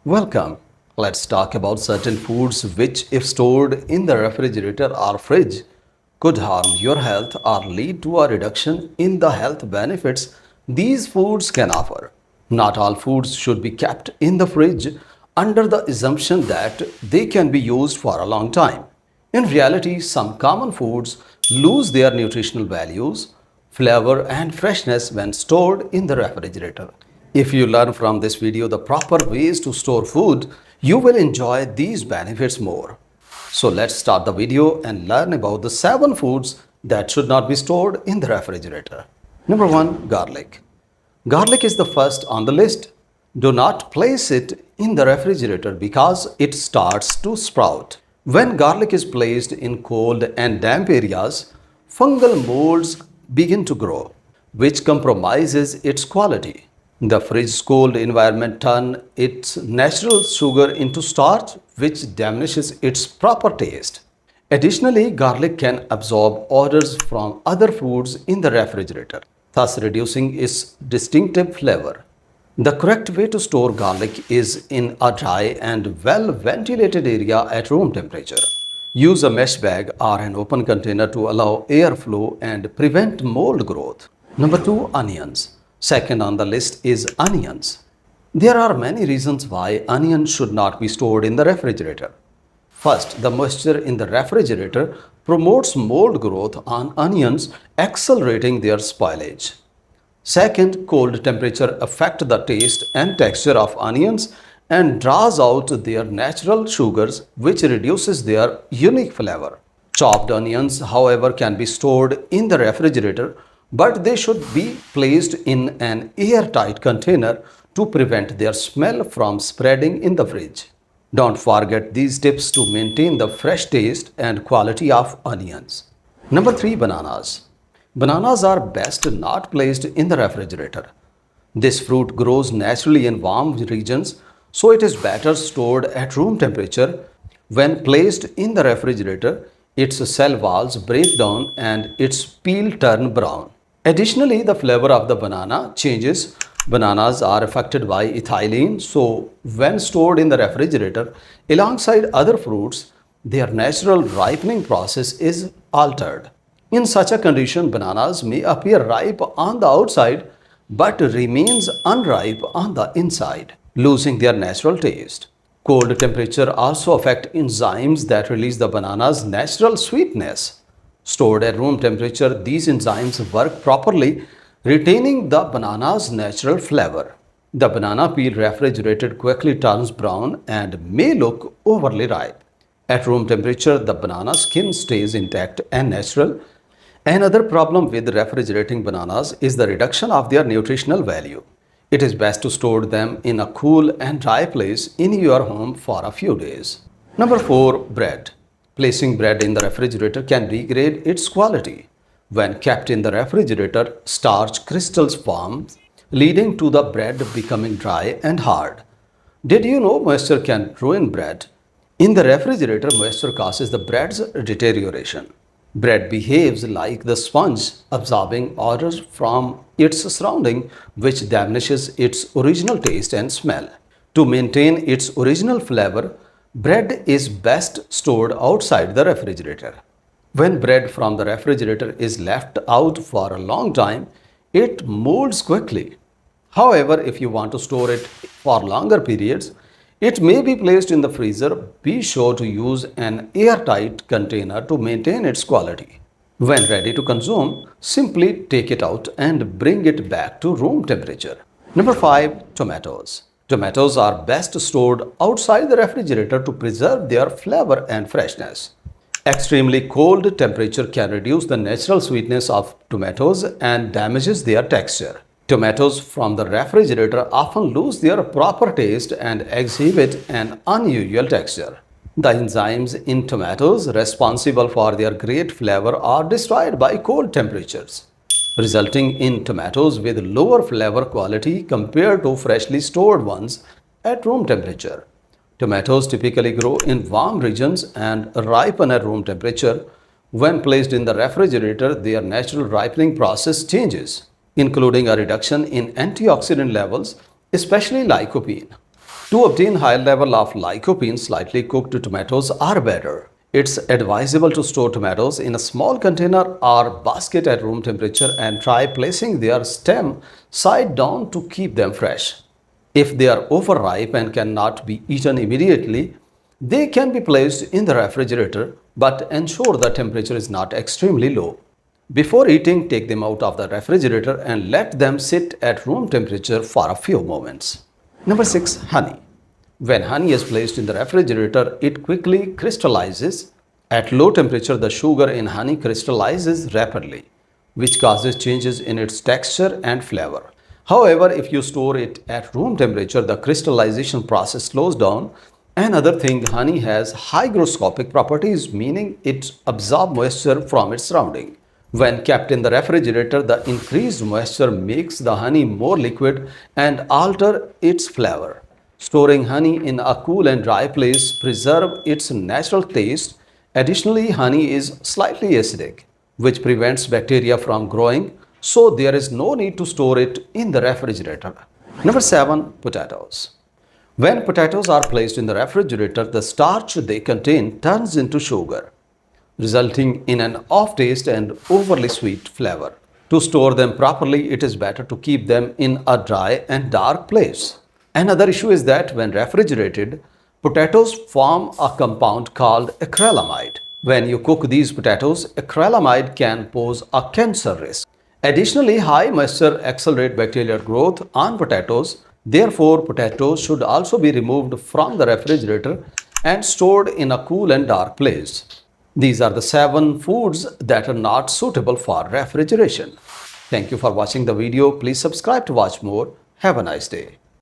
Welcome. Let's talk about certain foods which, if stored in the refrigerator or fridge, could harm your health or lead to a reduction in the health benefits these foods can offer. Not all foods should be kept in the fridge under the assumption that they can be used for a long time. In reality, some common foods lose their nutritional values, flavor, and freshness when stored in the refrigerator. If you learn from this video the proper ways to store food, you will enjoy these benefits more. So let's start the video and learn about the 7 foods that should not be stored in the refrigerator. Number 1. Garlic. Garlic is the first on the list. Do not place it in the refrigerator because it starts to sprout. When garlic is placed in cold and damp areas, fungal molds begin to grow, which compromises its quality. The fridge's cold environment turns its natural sugar into starch, which diminishes its proper taste. Additionally, garlic can absorb odors from other foods in the refrigerator, thus reducing its distinctive flavor. The correct way to store garlic is in a dry and well ventilated area at room temperature. Use a mesh bag or an open container to allow airflow and prevent mold growth. Number 2. Onions. Second on the list is onions. There are many reasons why onions should not be stored in the refrigerator. First, the moisture in the refrigerator promotes mold growth on onions, accelerating their spoilage. Second, cold temperature affect the taste and texture of onions and draws out their natural sugars, which reduces their unique flavor. Chopped onions, however, can be stored in the refrigerator, but they should be placed in an airtight container to prevent their smell from spreading in the fridge. Don't forget these tips to maintain the fresh taste and quality of onions. Number 3. Bananas. Bananas are best not placed in the refrigerator. This fruit grows naturally in warm regions, so it is better stored at room temperature. When placed in the refrigerator, its cell walls break down and its peel turn brown. Additionally, the flavor of the banana changes. Bananas are affected by ethylene, so when stored in the refrigerator alongside other fruits, their natural ripening process is altered. In such a condition, bananas may appear ripe on the outside but remains unripe on the inside, losing their natural taste. Cold temperature also affect enzymes that release the banana's natural sweetness. Stored at room temperature, these enzymes work properly, retaining the banana's natural flavor. The banana peel refrigerated quickly turns brown and may look overly ripe. At room temperature, the banana skin stays intact and natural. Another problem with refrigerating bananas is the reduction of their nutritional value. It is best to store them in a cool and dry place in your home for a few days. Number 4. Bread. Placing bread in the refrigerator can degrade its quality. When kept in the refrigerator, starch crystals form, leading to the bread becoming dry and hard. Did you know moisture can ruin bread? In the refrigerator, moisture causes the bread's deterioration. Bread behaves like the sponge, absorbing odors from its surrounding, which diminishes its original taste and smell. To maintain its original flavor, bread is best stored outside the refrigerator. When bread from the refrigerator is left out for a long time, it molds quickly. However, if you want to store it for longer periods, it may be placed in the freezer. Be sure to use an airtight container to maintain its quality. When ready to consume, simply take it out and bring it back to room temperature. Number 5. Tomatoes. Tomatoes are best stored outside the refrigerator to preserve their flavor and freshness. Extremely cold temperature can reduce the natural sweetness of tomatoes and damages their texture. Tomatoes from the refrigerator often lose their proper taste and exhibit an unusual texture. The enzymes in tomatoes responsible for their great flavor are destroyed by cold temperatures, resulting in tomatoes with lower flavor quality compared to freshly stored ones at room temperature. Tomatoes typically grow in warm regions and ripen at room temperature. When placed in the refrigerator, their natural ripening process changes, including a reduction in antioxidant levels, especially lycopene. To obtain high level of lycopene, slightly cooked tomatoes are better. It's advisable to store tomatoes in a small container or basket at room temperature and try placing their stem side down to keep them fresh. If they are overripe and cannot be eaten immediately, they can be placed in the refrigerator, but ensure the temperature is not extremely low. Before eating, take them out of the refrigerator and let them sit at room temperature for a few moments. Number 6. Honey. When honey is placed in the refrigerator, it quickly crystallizes. At low temperature, the sugar in honey crystallizes rapidly, which causes changes in its texture and flavor. However, if you store it at room temperature, the crystallization process slows down. Another thing, honey has hygroscopic properties, meaning it absorbs moisture from its surrounding. When kept in the refrigerator, the increased moisture makes the honey more liquid and alter its flavor. Storing honey in a cool and dry place preserves its natural taste. Additionally, honey is slightly acidic, which prevents bacteria from growing, so there is no need to store it in the refrigerator. Number 7. Potatoes. When potatoes are placed in the refrigerator, the starch they contain turns into sugar, resulting in an off-taste and overly sweet flavor. To store them properly, it is better to keep them in a dry and dark place. Another issue is that when refrigerated, potatoes form a compound called acrylamide. When you cook these potatoes, acrylamide can pose a cancer risk. Additionally, high moisture accelerates bacterial growth on potatoes. Therefore, potatoes should also be removed from the refrigerator and stored in a cool and dark place. These are the 7 foods that are not suitable for refrigeration. Thank you for watching the video. Please subscribe to watch more. Have a nice day.